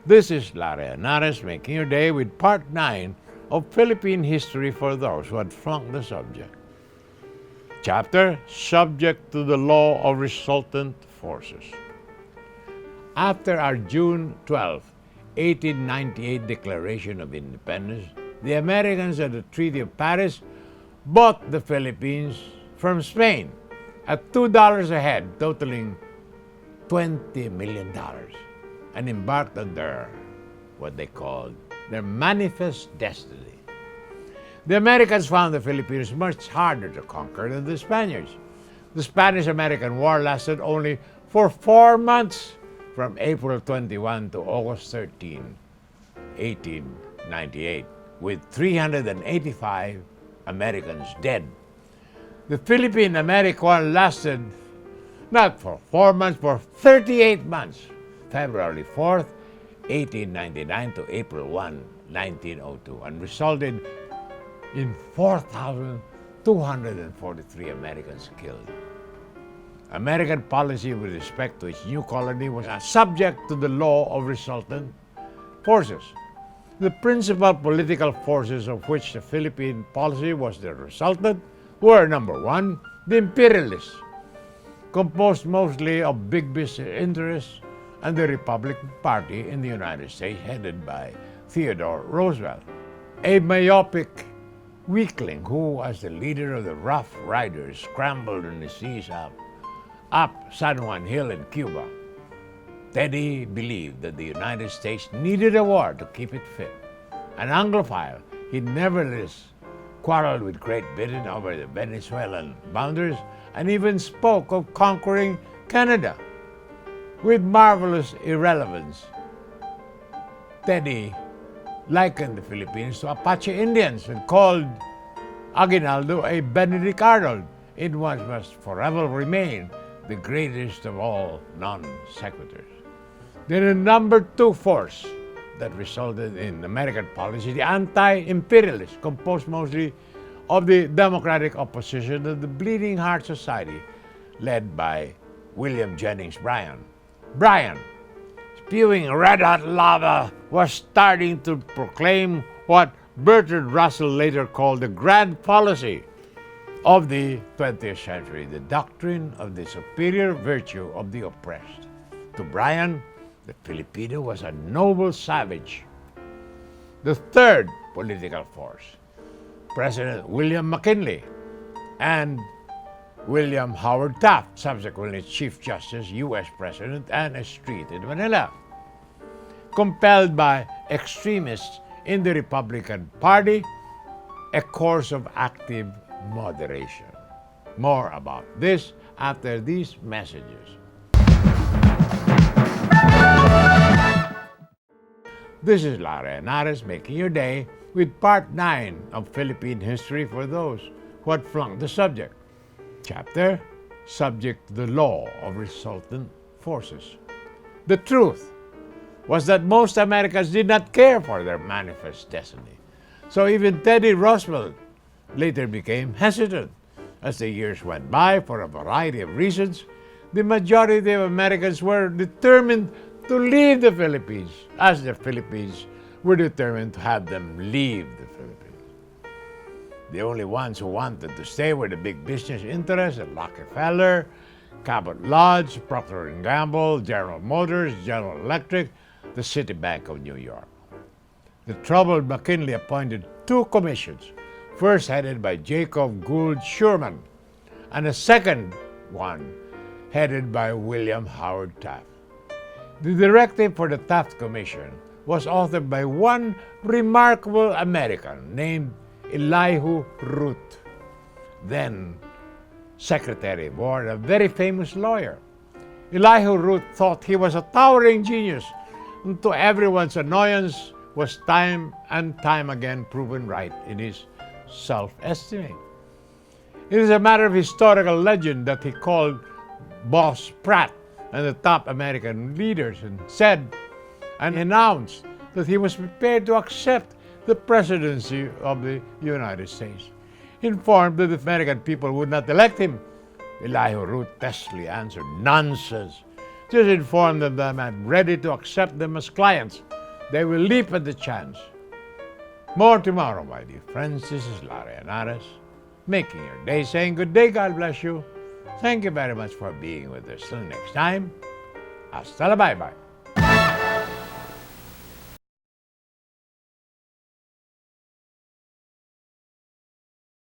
This is Larry Henares making your day with part 9 of Philippine history for those who had flunked the subject. Chapter, subject to the law of resultant forces. After our June 12, 1898 Declaration of Independence, the Americans at the Treaty of Paris bought the Philippines from Spain at $2 a head, totaling $20 million, and embarked on what they called their manifest destiny. The Americans found the Philippines much harder to conquer than the Spaniards. The Spanish-American War lasted only for 4 months, from April 21 to August 13, 1898, with 385 Americans dead. The Philippine-American War lasted not for 4 months, for 38 months, February 4th, 1899 to April 1, 1902, and resulted in 4,243 Americans killed. American policy with respect to its new colony was subject to the law of resultant forces. The principal political forces of which the Philippine policy was the resultant were, number one, the imperialists, composed mostly of big business interests, and the Republican Party in the United States, headed by Theodore Roosevelt, a myopic weakling who, as the leader of the Rough Riders, scrambled in the seas up San Juan Hill in Cuba. Teddy believed that the United States needed a war to keep it fit. An Anglophile, he nevertheless quarreled with Great Britain over the Venezuelan boundaries and even spoke of conquering Canada. With marvelous irrelevance, Teddy likened the Philippines to Apache Indians and called Aguinaldo a Benedict Arnold in what must forever remain the greatest of all non-sequiturs. Then the number two force that resulted in American policy, the anti-imperialists, composed mostly of the Democratic opposition of the Bleeding Heart Society, led by William Jennings Bryan. Bryan, spewing red-hot lava, was starting to proclaim what Bertrand Russell later called the grand policy of the 20th century, the doctrine of the superior virtue of the oppressed. To Bryan, the Filipino was a noble savage. The third political force, President William McKinley and William Howard Taft, subsequently Chief Justice, U.S. President, and a street in Manila, compelled by extremists in the Republican Party a course of active moderation. More about this after these messages. This is Larry Henares making your day with part 9 of Philippine history for those who had flunked the subject. Chapter, subject to the law of resultant forces. The truth was that most Americans did not care for their manifest destiny. So even Teddy Roosevelt later became hesitant. As the years went by, for a variety of reasons, the majority of Americans were determined to leave the Philippines, as the Philippines were determined to have them leave the Philippines. The only ones who wanted to stay were the big business interests at Rockefeller, Cabot Lodge, Procter & Gamble, General Motors, General Electric, the Citibank of New York. The troubled McKinley appointed 2 commissions, first headed by Jacob Gould Schurman, and a second one headed by William Howard Taft. The directive for the Taft Commission was authored by one remarkable American named Elihu Root, then Secretary of War, a very famous lawyer. Elihu Root thought he was a towering genius, and to everyone's annoyance was time and time again proven right in his self-estimate. It is a matter of historical legend that he called Boss Pratt and the top American leaders and said and announced that he was prepared to accept the presidency of the United States. Informed that the American people would not elect him, Elihu Root testily answered, "Nonsense. Just inform them that I'm ready to accept them as clients They will leap at the chance. More tomorrow, my dear friends. This is Larry Anares, making your day, saying good day, God bless you. Thank you very much for being with us. Till next time, hasta la bye-bye.